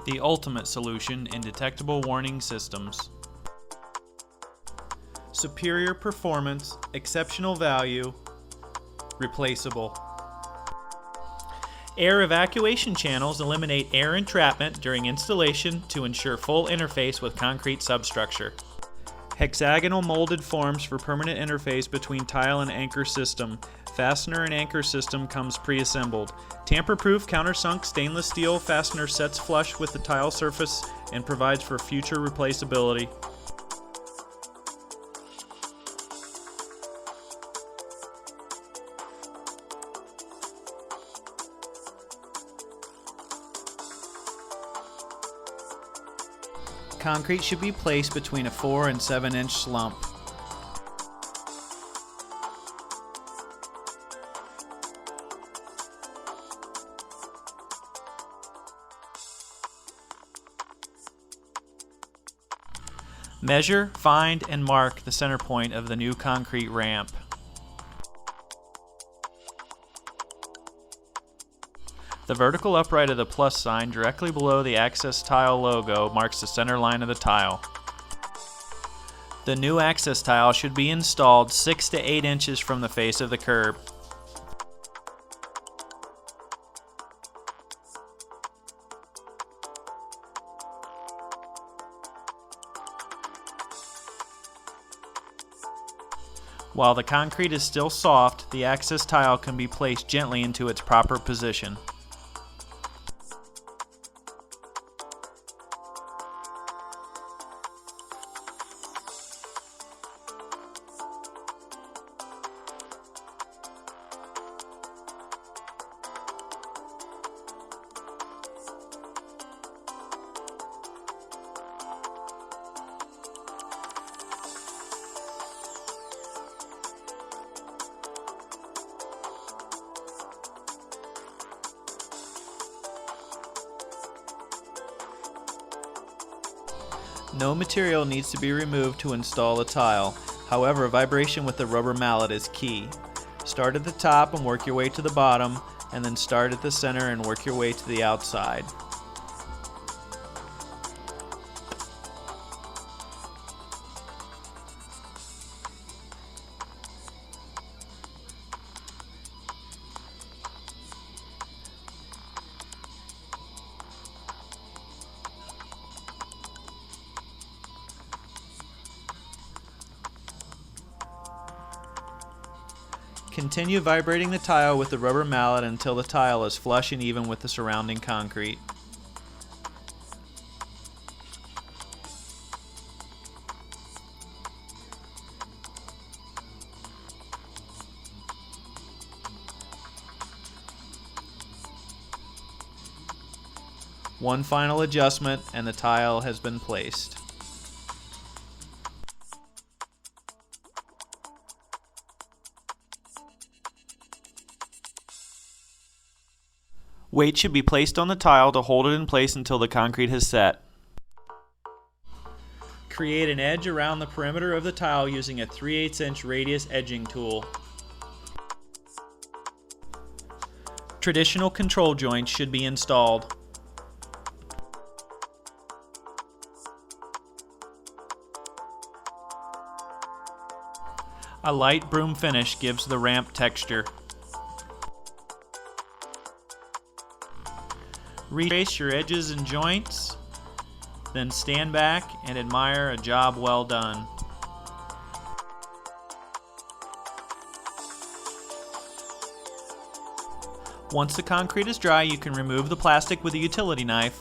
the ultimate solution in detectable warning systems. Superior performance, exceptional value, replaceable. Air evacuation channels eliminate air entrapment during installation to ensure full interface with concrete substructure. Hexagonal molded forms for permanent interface between tile and anchor system. Fastener and anchor system comes pre-assembled. Tamper-proof countersunk stainless steel fastener sets flush with the tile surface and provides for future replaceability. Concrete should be placed between a 4 and 7-inch slump. Measure, find, and mark the center point of the new concrete ramp. The vertical upright of the plus sign directly below the access tile logo marks the center line of the tile. The new access tile should be installed 6 to 8 inches from the face of the curb. While the concrete is still soft, the access tile can be placed gently into its proper position. No material needs to be removed to install the tile. However, vibration with the rubber mallet is key. Start at the top and work your way to the bottom, and then start at the center and work your way to the outside. Continue vibrating the tile with the rubber mallet until the tile is flush and even with the surrounding concrete. One final adjustment and the tile has been placed. Weight should be placed on the tile to hold it in place until the concrete has set. Create an edge around the perimeter of the tile using a 3/8 inch radius edging tool. Traditional control joints should be installed. A light broom finish gives the ramp texture. Retrace your edges and joints, then stand back and admire a job well done. Once the concrete is dry, you can remove the plastic with a utility knife.